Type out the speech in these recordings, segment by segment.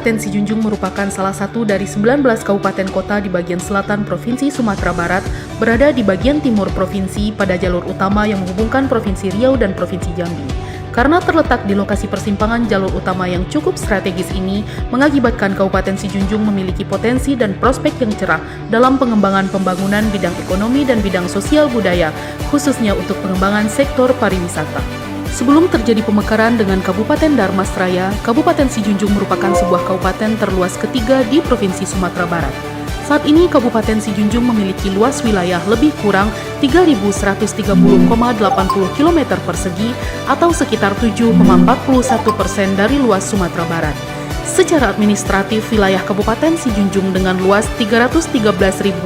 Kabupaten Sijunjung merupakan salah satu dari 19 kabupaten kota di bagian selatan Provinsi Sumatera Barat, berada di bagian timur provinsi pada jalur utama yang menghubungkan Provinsi Riau dan Provinsi Jambi. Karena terletak di lokasi persimpangan jalur utama yang cukup strategis ini, mengakibatkan Kabupaten Sijunjung memiliki potensi dan prospek yang cerah dalam pengembangan pembangunan bidang ekonomi dan bidang sosial budaya, khususnya untuk pengembangan sektor pariwisata. Sebelum terjadi pemekaran dengan Kabupaten Darmasraya, Kabupaten Sijunjung merupakan sebuah kabupaten terluas ketiga di Provinsi Sumatera Barat. Saat ini Kabupaten Sijunjung memiliki luas wilayah lebih kurang 3.130,80 km persegi atau sekitar 7,41% dari luas Sumatera Barat. Secara administratif, wilayah Kabupaten Sijunjung dengan luas 313.080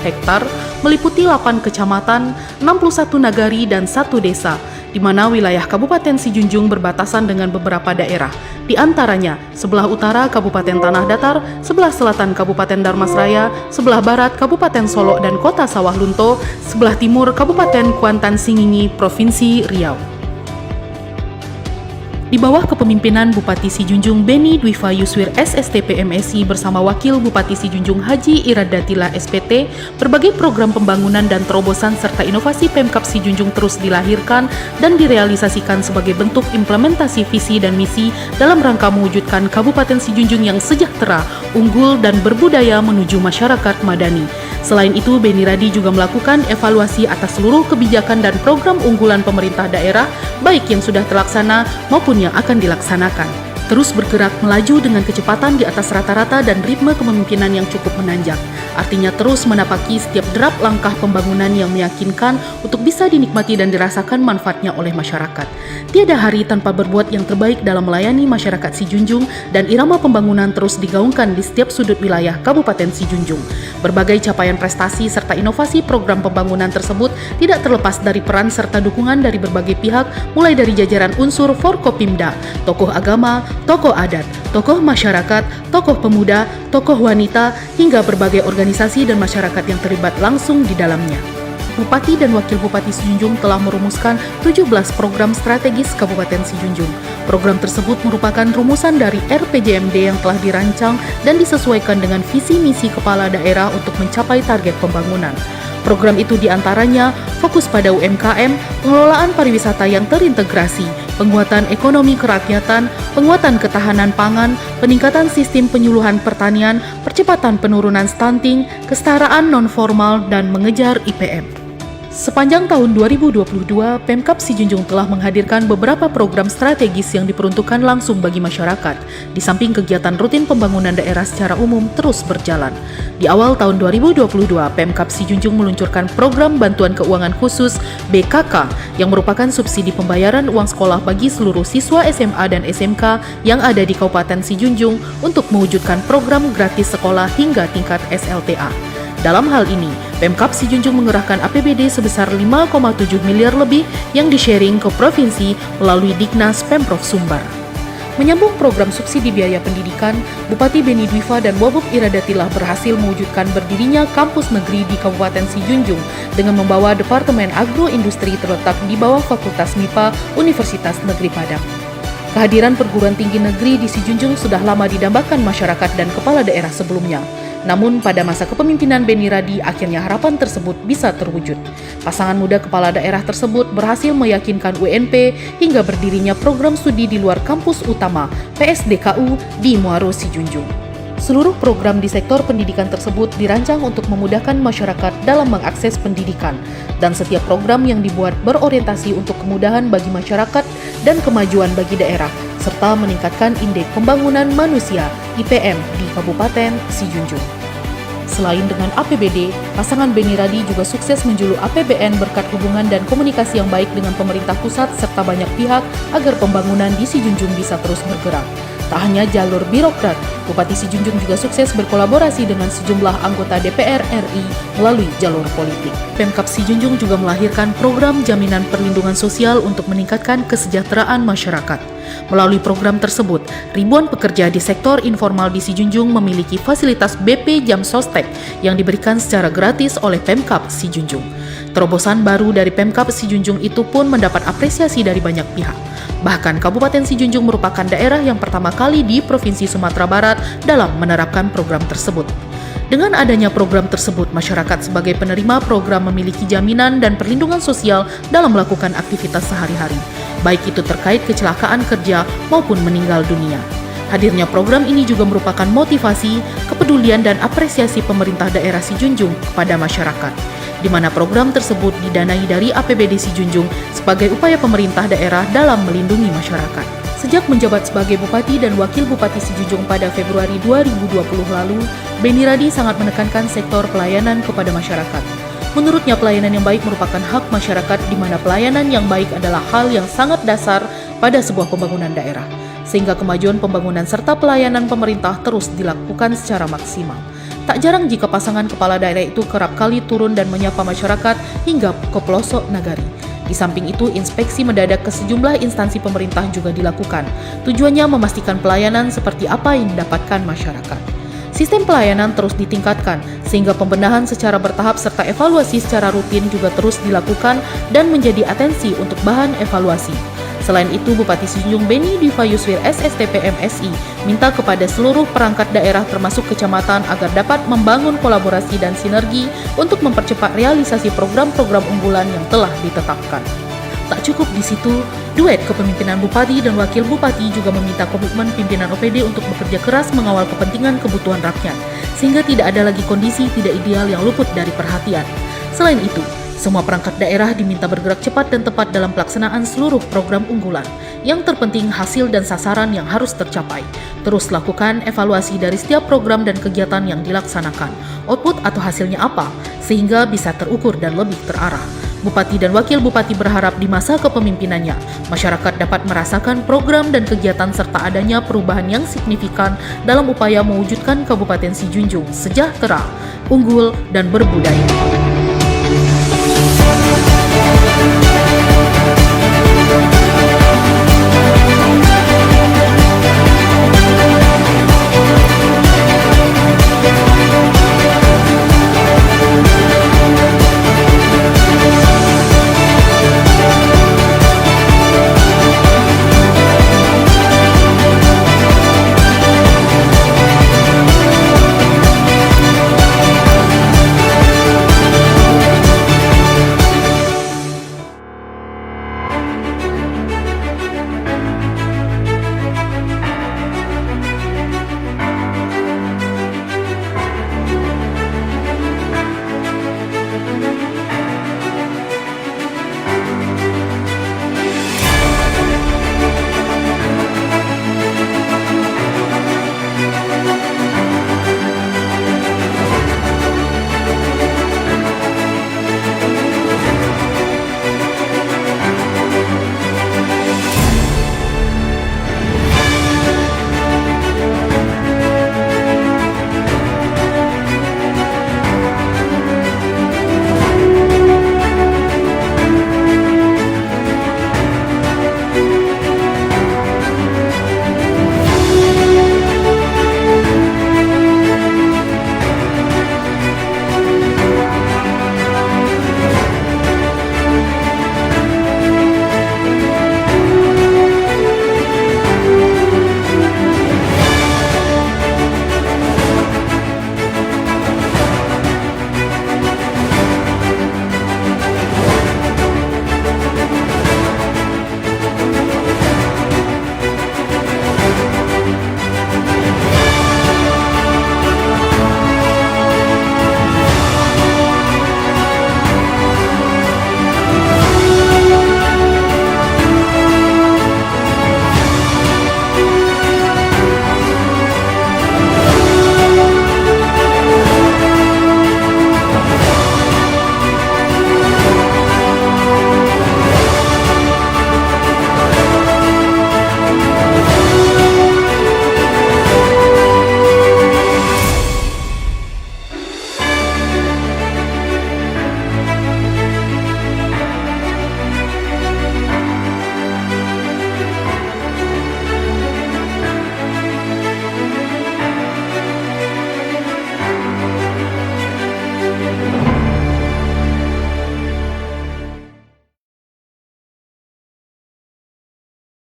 hektar meliputi 8 kecamatan, 61 nagari, dan 1 desa, di mana wilayah Kabupaten Sijunjung berbatasan dengan beberapa daerah, di antaranya sebelah utara Kabupaten Tanah Datar, sebelah selatan Kabupaten Darmasraya, sebelah barat Kabupaten Solok dan Kota Sawah Lunto, sebelah timur Kabupaten Kuantan Singingi, Provinsi Riau. Di bawah kepemimpinan Bupati Sijunjung Beni Dwifa Yuswir SSTP MSI bersama Wakil Bupati Sijunjung Haji Iradatila SPT, berbagai program pembangunan dan terobosan serta inovasi Pemkab Sijunjung terus dilahirkan dan direalisasikan sebagai bentuk implementasi visi dan misi dalam rangka mewujudkan Kabupaten Sijunjung yang sejahtera, unggul, dan berbudaya menuju masyarakat madani. Selain itu, Beni Radi juga melakukan evaluasi atas seluruh kebijakan dan program unggulan pemerintah daerah, baik yang sudah terlaksana maupun yang akan dilaksanakan. Terus bergerak melaju dengan kecepatan di atas rata-rata dan ritme kepemimpinan yang cukup menanjak. Artinya terus menapaki setiap derap langkah pembangunan yang meyakinkan untuk bisa dinikmati dan dirasakan manfaatnya oleh masyarakat. Tiada hari tanpa berbuat yang terbaik dalam melayani masyarakat Sijunjung, dan irama pembangunan terus digaungkan di setiap sudut wilayah Kabupaten Sijunjung. Berbagai capaian prestasi serta inovasi program pembangunan tersebut tidak terlepas dari peran serta dukungan dari berbagai pihak, mulai dari jajaran unsur Forkopimda, tokoh agama, tokoh adat, tokoh masyarakat, tokoh pemuda, tokoh wanita, hingga berbagai organisasi dan masyarakat yang terlibat langsung di dalamnya. Bupati dan Wakil Bupati Sijunjung telah merumuskan 17 program strategis Kabupaten Sijunjung. Program tersebut merupakan rumusan dari RPJMD yang telah dirancang dan disesuaikan dengan visi misi kepala daerah untuk mencapai target pembangunan. Program itu diantaranya fokus pada UMKM, pengelolaan pariwisata yang terintegrasi, penguatan ekonomi kerakyatan, penguatan ketahanan pangan, peningkatan sistem penyuluhan pertanian, percepatan penurunan stunting, kesetaraan non-formal, dan mengejar IPM. Sepanjang tahun 2022, Pemkab Sijunjung telah menghadirkan beberapa program strategis yang diperuntukkan langsung bagi masyarakat, di samping kegiatan rutin pembangunan daerah secara umum terus berjalan. Di awal tahun 2022, Pemkab Sijunjung meluncurkan program bantuan keuangan khusus BKK yang merupakan subsidi pembayaran uang sekolah bagi seluruh siswa SMA dan SMK yang ada di Kabupaten Sijunjung untuk mewujudkan program gratis sekolah hingga tingkat SLTA. Dalam hal ini, Pemkab Sijunjung mengerahkan APBD sebesar 5,7 miliar lebih yang di-sharing ke provinsi melalui Diknas Pemprov Sumbar. Menyambung program subsidi biaya pendidikan, Bupati Beni Dwifa dan Wabub Iradatila berhasil mewujudkan berdirinya kampus negeri di Kabupaten Sijunjung dengan membawa Departemen Agroindustri terletak di bawah Fakultas MIPA Universitas Negeri Padang. Kehadiran perguruan tinggi negeri di Sijunjung sudah lama didambakan masyarakat dan kepala daerah sebelumnya. Namun pada masa kepemimpinan Beni Radi, akhirnya harapan tersebut bisa terwujud. Pasangan muda kepala daerah tersebut berhasil meyakinkan UNP hingga berdirinya program studi di luar kampus utama PSDKU di Muaro Sijunjung. Seluruh program di sektor pendidikan tersebut dirancang untuk memudahkan masyarakat dalam mengakses pendidikan, dan setiap program yang dibuat berorientasi untuk kemudahan bagi masyarakat dan kemajuan bagi daerah, serta meningkatkan indeks pembangunan manusia IPM di Kabupaten Sijunjung. Selain dengan APBD, pasangan Beni Radi juga sukses menjuluk APBN berkat hubungan dan komunikasi yang baik dengan pemerintah pusat serta banyak pihak agar pembangunan di Sijunjung bisa terus bergerak. Tak hanya jalur birokrat, Bupati Sijunjung juga sukses berkolaborasi dengan sejumlah anggota DPR RI melalui jalur politik. Pemkab Sijunjung juga melahirkan program jaminan perlindungan sosial untuk meningkatkan kesejahteraan masyarakat. Melalui program tersebut, ribuan pekerja di sektor informal di Sijunjung memiliki fasilitas BP Jam Sostek yang diberikan secara gratis oleh Pemkab Sijunjung. Terobosan baru dari Pemkab Sijunjung itu pun mendapat apresiasi dari banyak pihak. Bahkan Kabupaten Sijunjung merupakan daerah yang pertama kali di Provinsi Sumatera Barat dalam menerapkan program tersebut. Dengan adanya program tersebut, masyarakat sebagai penerima program memiliki jaminan dan perlindungan sosial dalam melakukan aktivitas sehari-hari, baik itu terkait kecelakaan kerja maupun meninggal dunia. Hadirnya program ini juga merupakan motivasi, kepedulian dan apresiasi pemerintah daerah Sijunjung kepada masyarakat, di mana program tersebut didanai dari APBD Sijunjung sebagai upaya pemerintah daerah dalam melindungi masyarakat. Sejak menjabat sebagai Bupati dan Wakil Bupati Sijunjung pada Februari 2020 lalu, Beni Radi sangat menekankan sektor pelayanan kepada masyarakat. Menurutnya, pelayanan yang baik merupakan hak masyarakat, di mana pelayanan yang baik adalah hal yang sangat dasar pada sebuah pembangunan daerah, sehingga kemajuan pembangunan serta pelayanan pemerintah terus dilakukan secara maksimal. Tak jarang jika pasangan kepala daerah itu kerap kali turun dan menyapa masyarakat hingga ke pelosok nagari. Di samping itu, inspeksi mendadak ke sejumlah instansi pemerintah juga dilakukan. Tujuannya memastikan pelayanan seperti apa yang didapatkan masyarakat. Sistem pelayanan terus ditingkatkan, sehingga pembenahan secara bertahap serta evaluasi secara rutin juga terus dilakukan dan menjadi atensi untuk bahan evaluasi. Selain itu, Bupati Sijunjung Beni Dwi Yuswir SSTP MSI minta kepada seluruh perangkat daerah termasuk kecamatan agar dapat membangun kolaborasi dan sinergi untuk mempercepat realisasi program-program unggulan yang telah ditetapkan. Tak cukup di situ, duet kepemimpinan Bupati dan Wakil Bupati juga meminta komitmen pimpinan OPD untuk bekerja keras mengawal kepentingan kebutuhan rakyat, sehingga tidak ada lagi kondisi tidak ideal yang luput dari perhatian. Selain itu, semua perangkat daerah diminta bergerak cepat dan tepat dalam pelaksanaan seluruh program unggulan. Yang terpenting, hasil dan sasaran yang harus tercapai. Terus lakukan evaluasi dari setiap program dan kegiatan yang dilaksanakan. Output atau hasilnya apa, sehingga bisa terukur dan lebih terarah. Bupati dan Wakil Bupati berharap di masa kepemimpinannya, masyarakat dapat merasakan program dan kegiatan serta adanya perubahan yang signifikan dalam upaya mewujudkan Kabupaten Sijunjung sejahtera, unggul, dan berbudaya.